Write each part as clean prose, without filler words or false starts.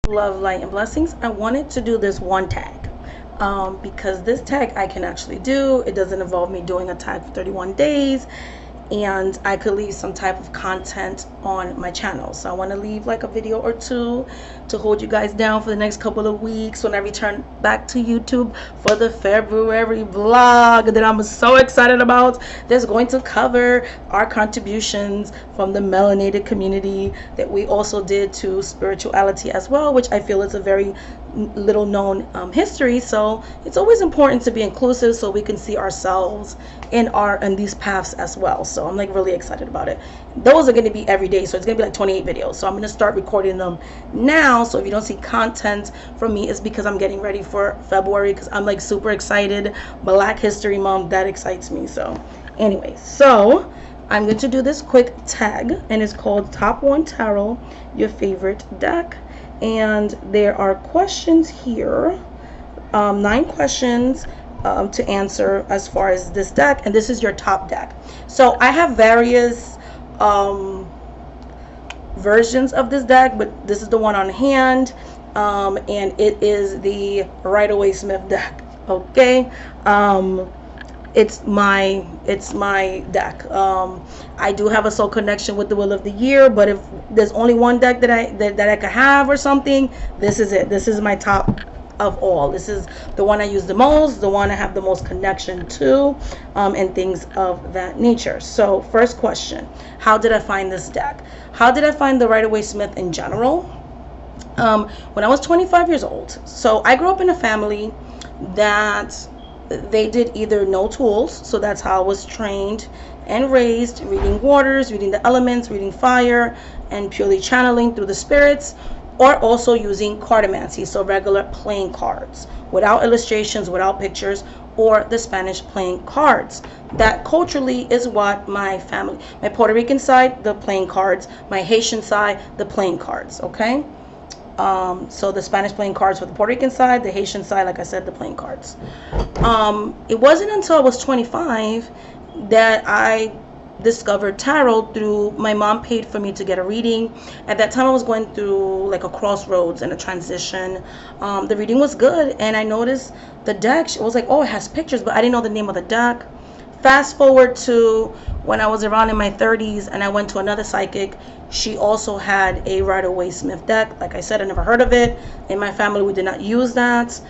Love, light, and blessings. I wanted to do this one tag because this tag I can actually do. It doesn't involve me doing a tag for 31 days, and I could leave some type of content on my channel. So I want to leave like a video or two to hold you guys down for the next couple of weeks when I return back to YouTube for the February vlog that I'm so excited about. That's going to cover our contributions from the melanated community that we also did to spirituality as well, which I feel is a very little known history. So it's always important to be inclusive so we can see ourselves in these paths as well. So I'm like really excited about it. Those are going to be every day, so it's going to be like 28 videos. So I'm going to start recording them now. So if you don't see content from me, it's because I'm getting ready for February, because I'm like super excited. Black History Month, that excites me. So anyway, so I'm going to do this quick tag, and it's called Top 1 Tarot, Your Favorite Deck. And there are questions here, 9 questions to answer as far as this deck, and this is your top deck. So I have various versions of this deck, but this is the one on hand, and it is the Rider-Waite Smith deck. Okay, it's my deck. I do have a soul connection with the Wheel of the Year, but if there's only one deck that I could have or something, this is it. This is my top of all. This is the one I use the most, the one I have the most connection to, and things of that nature. So first question, how did I find this deck? How did I find the Rider-Waite Smith in general? When I was 25 years old. So I grew up in a family that they did either no tools, so that's how I was trained and raised, reading waters, reading the elements, reading fire, and purely channeling through the spirits, or also using cartomancy, so regular playing cards without illustrations, without pictures, or the Spanish playing cards. That culturally is what my family, my Puerto Rican side, the playing cards, my Haitian side, the playing cards. Okay, so the Spanish playing cards for the Puerto Rican side, the Haitian side, like I said, the playing cards. It wasn't until I was 25 that I discovered tarot through my mom paid for me to get a reading. At that time I was going through like a crossroads and a transition. The reading was good, and I noticed the deck. It was like, oh, it has pictures, but I didn't know the name of the deck. Fast forward to when I was around in my 30s and I went to another psychic. She also had a Rider-Waite Smith deck. Like I said, I never heard of it. In my family we did not use that.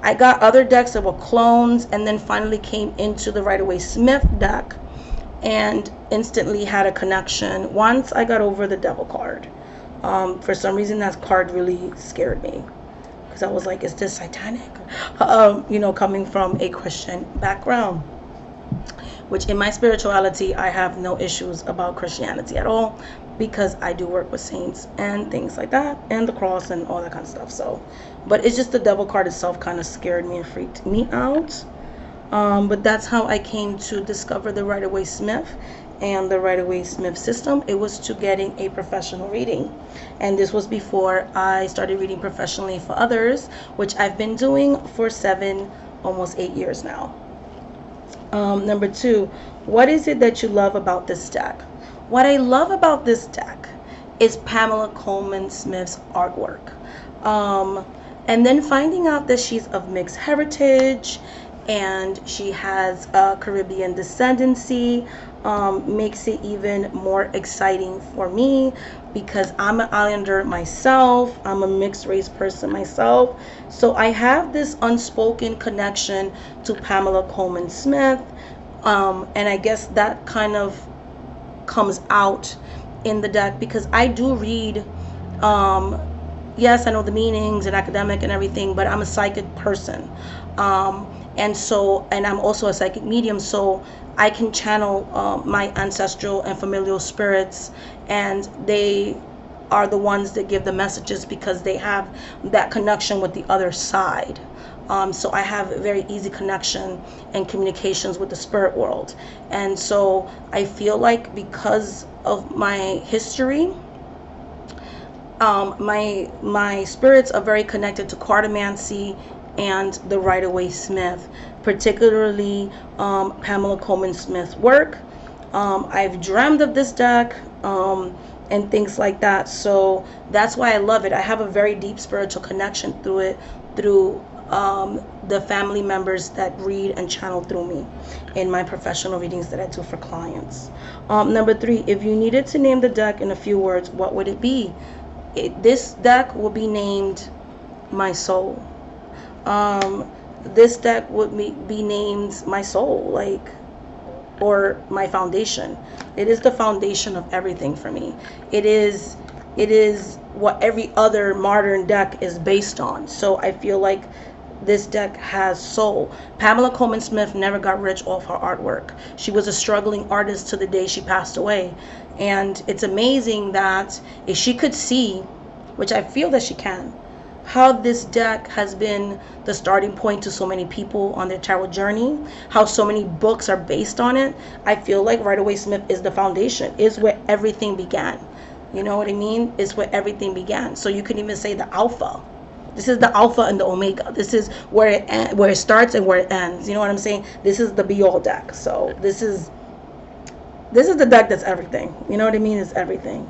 I got other decks that were clones, and then finally came into the Rider-Waite Smith deck and instantly had a connection once I got over the devil card. For some reason that card really scared me, because I was like, is this satanic? Coming from a Christian background, which in my spirituality I have no issues about Christianity at all, because I do work with saints and things like that, and the cross and all that kind of stuff. So but it's just the devil card itself kind of scared me and freaked me out. But that's how I came to discover the Rider-Waite Smith and the Rider-Waite Smith system. It was to getting a professional reading, and this was before I started reading professionally for others, which I've been doing for 7, almost 8 years now. Number 2, what is it that you love about this deck? What I love about this deck is Pamela Coleman Smith's artwork, and then finding out that she's of mixed heritage and she has a Caribbean descendancy makes it even more exciting for me, because I'm an islander myself. I'm a mixed race person myself, so I have this unspoken connection to Pamela Coleman Smith, and I guess that kind of comes out in the deck, because I do read, yes, I know the meanings and academic and everything, but I'm a psychic person, and I'm also a psychic medium, so I can channel my ancestral and familial spirits, and they are the ones that give the messages because they have that connection with the other side. So I have a very easy connection and communications with the spirit world, and so I feel like because of my history, my spirits are very connected to cartomancy and the Rider-Waite Smith, particularly Pamela Coleman Smith's work. I've dreamed of this deck, and things like that. So that's why I love it. I have a very deep spiritual connection through it, through the family members that read and channel through me in my professional readings that I do for clients. Number 3, if you needed to name the deck in a few words, what would it be? This deck will be named My Soul. This deck would be named My Soul, like, or My Foundation. It is the foundation of everything for me. It is what every other modern deck is based on. So I feel like this deck has soul. Pamela Coleman Smith never got rich off her artwork. She was a struggling artist to the day she passed away. And it's amazing that if she could see, which I feel that she can, how this deck has been the starting point to so many people on their tarot journey, how so many books are based on it. I feel like Rider-Waite-Smith is the foundation, is where everything began. You know what I mean? It's where everything began. So you can even say the alpha. This is the alpha and the omega. This is where it starts and where it ends. You know what I'm saying? This is the be-all deck. So this is the deck that's everything. You know what I mean? It's everything.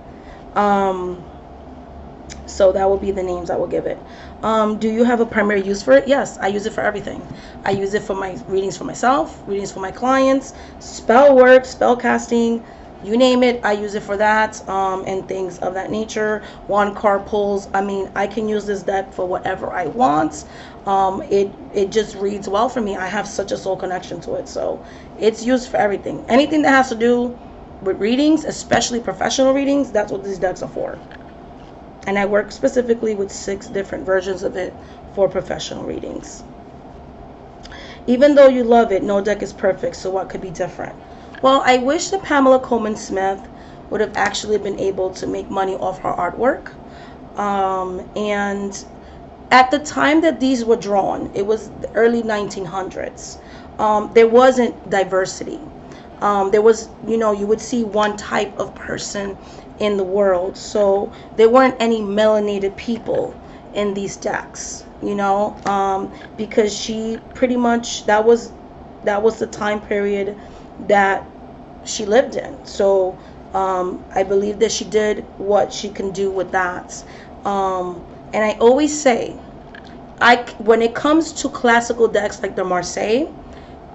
So that will be the names I will give it. Do you have a primary use for it? Yes, I use it for everything. I use it for my readings for myself, readings for my clients, spell work, spell casting, you name it, I use it for that, and things of that nature. Wand card pulls. I mean, I can use this deck for whatever I want. It just reads well for me. I have such a soul connection to it, so it's used for everything. Anything that has to do with readings, especially professional readings, that's what these decks are for. And I work specifically with 6 different versions of it for professional readings. Even though you love it, no deck is perfect, so what could be different? Well, I wish that Pamela Coleman Smith would have actually been able to make money off her artwork. And at the time that these were drawn, it was the early 1900s. There wasn't diversity. There was, you would see one type of person in the world. So there weren't any melanated people in these decks, because she pretty much, that was the time period that she lived in. So I believe that she did what she can do with that. And I always say, when it comes to classical decks like the Marseille,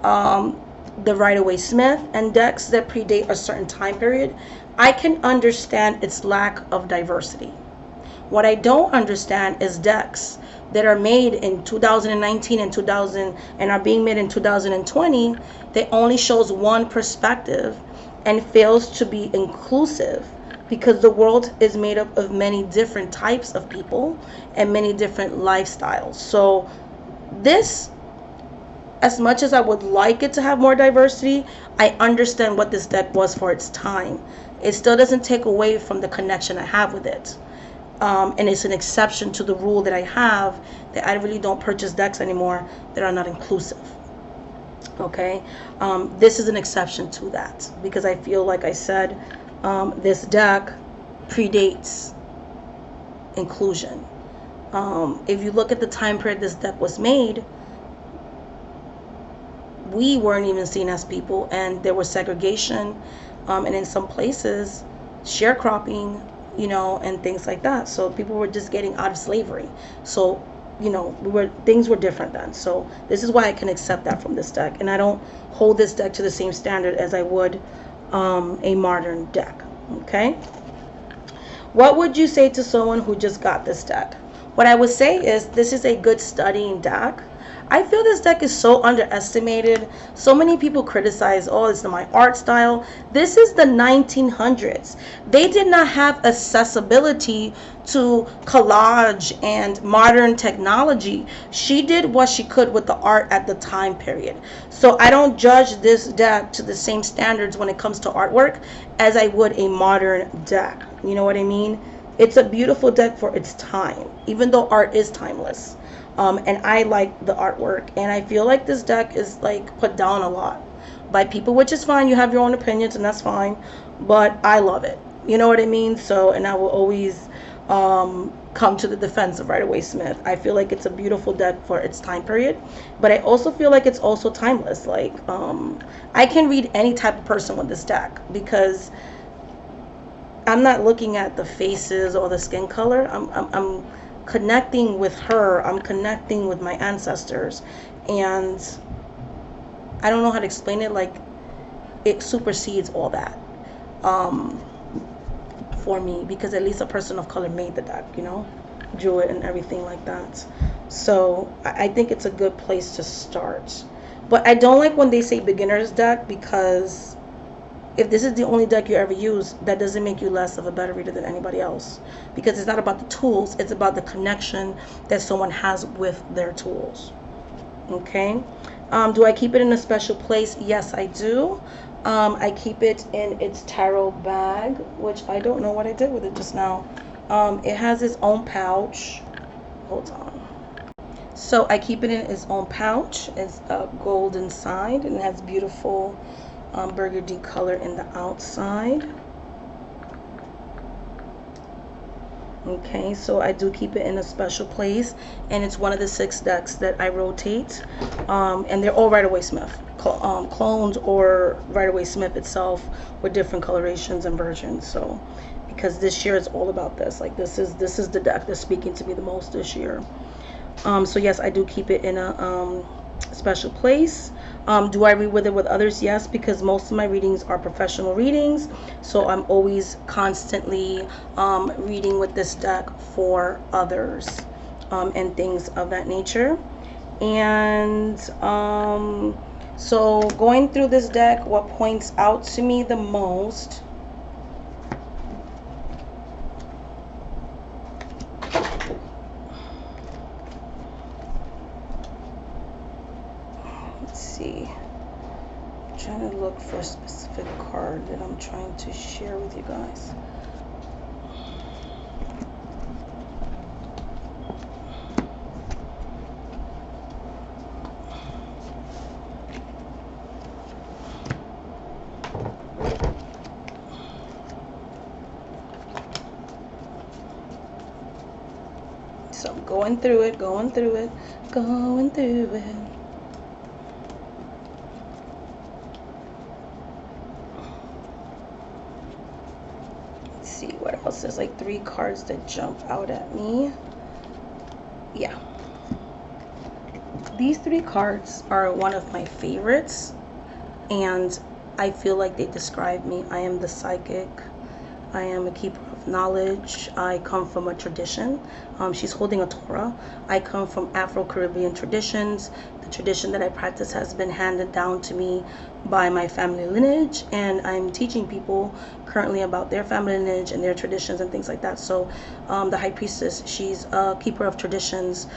the Rider-Waite-Smith, and decks that predate a certain time period, I can understand its lack of diversity. What I don't understand is decks that are made in 2019 and 2000 and are being made in 2020 that only shows one perspective and fails to be inclusive, because the world is made up of many different types of people and many different lifestyles. So this, as much as I would like it to have more diversity, I understand what this deck was for its time. It still doesn't take away from the connection I have with it. And it's an exception to the rule that I have, that I really don't purchase decks anymore that are not inclusive. Okay? This is an exception to that, because I feel, like I said, this deck predates inclusion. If you look at the time period this deck was made, we weren't even seen as people, and there was segregation, and in some places sharecropping, and things like that. So people were just getting out of slavery. So things were different then. So this is why I can accept that from this deck, and I don't hold this deck to the same standard as I would a modern deck. Okay, what would you say to someone who just got this deck? What I would say is, this is a good studying deck. I feel this deck is so underestimated. So many people criticize, oh, it's my art style. This is the 1900s. They did not have accessibility to collage and modern technology. She did what she could with the art at the time period. So I don't judge this deck to the same standards when it comes to artwork as I would a modern deck. You know what I mean? It's a beautiful deck for its time, even though art is timeless. And I like the artwork, and I feel like this deck is like put down a lot by people, which is fine. You have your own opinions, and that's fine, but I love it. You know what I mean? So, and I will always come to the defense of Rider-Waite-Smith. I feel like it's a beautiful deck for its time period, but I also feel like it's also timeless. Like I can read any type of person with this deck, because I'm not looking at the faces or the skin color. I'm connecting with her. I'm connecting with my ancestors, and I don't know how to explain it. Like, it supersedes all that for me, because at least a person of color made the deck, you know, drew it and everything like that. So I think it's a good place to start. But I don't like when they say beginner's deck, because if this is the only deck you ever use, that doesn't make you less of a better reader than anybody else, because it's not about the tools, it's about the connection that someone has with their tools. Okay. Do I keep it in a special place? Yes, I do. I keep it in its tarot bag, which I don't know what I did with it just now. It has its own pouch. Hold on. So I keep it in its own pouch. It's gold inside, and it has beautiful burgundy color in the outside. Okay, so I do keep it in a special place, and it's one of the 6 decks that I rotate, and they're all Rider-Waite Smith clones, or Rider-Waite Smith itself, with different colorations and versions. So because this year is all about this, like this is the deck that's speaking to me the most this year. So yes, I do keep it in a special place. Do I read with it with others? Yes, because most of my readings are professional readings, so I'm always constantly reading with this deck for others, and things of that nature. And so going through this deck, what points out to me the most, let's see, I'm trying to look for a specific card that I'm trying to share with you guys. So I'm going through it. Let's see what else. There's like 3 cards that jump out at me. Yeah. These 3 cards are one of my favorites, and I feel like they describe me. I am the psychic. I am a keeper of knowledge. I come from a tradition. She's holding a Torah. I come from Afro-Caribbean traditions. The tradition that I practice has been handed down to me by my family lineage, and I'm teaching people currently about their family lineage and their traditions and things like that. So the High Priestess, she's a keeper of traditions.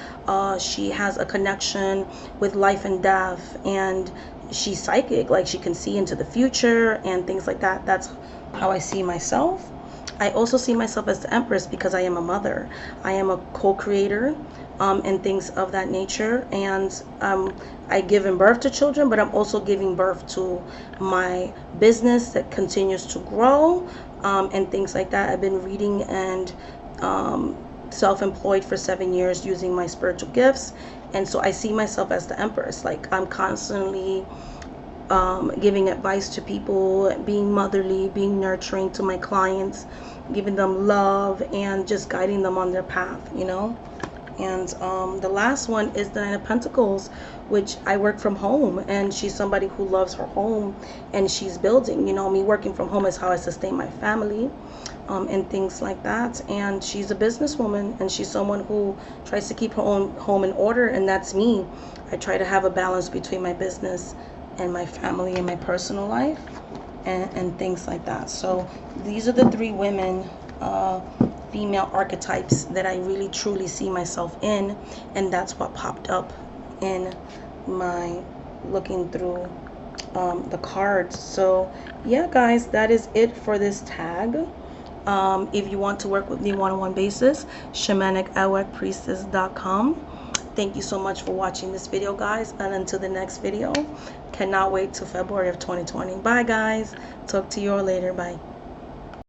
She has a connection with life and death, and she's psychic, like she can see into the future and things like that. That's how I see myself. I also see myself as the Empress because I am a mother. I am a co-creator, and things of that nature, and I give birth to children, but I'm also giving birth to my business that continues to grow, and things like that. I've been reading and self-employed for 7 years using my spiritual gifts, and so I see myself as the Empress. Like, I'm constantly giving advice to people, being motherly, being nurturing to my clients, giving them love, and just guiding them on their path, you know. And the last one is the Nine of Pentacles, which I work from home, and she's somebody who loves her home and she's building. You know, me working from home is how I sustain my family, and things like that. And she's a businesswoman, and she's someone who tries to keep her own home in order, and that's me. I try to have a balance between my business and my family and my personal life, and things like that. So these are the 3 women, female archetypes that I really truly see myself in, and that's what popped up in my looking through the cards. So yeah, guys, that is it for this tag. If you want to work with me one-on-one basis, shamanic@priestess.com. Thank you so much for watching this video, guys, and until the next video, cannot wait till February of 2020. Bye, guys. Talk to you all later. Bye.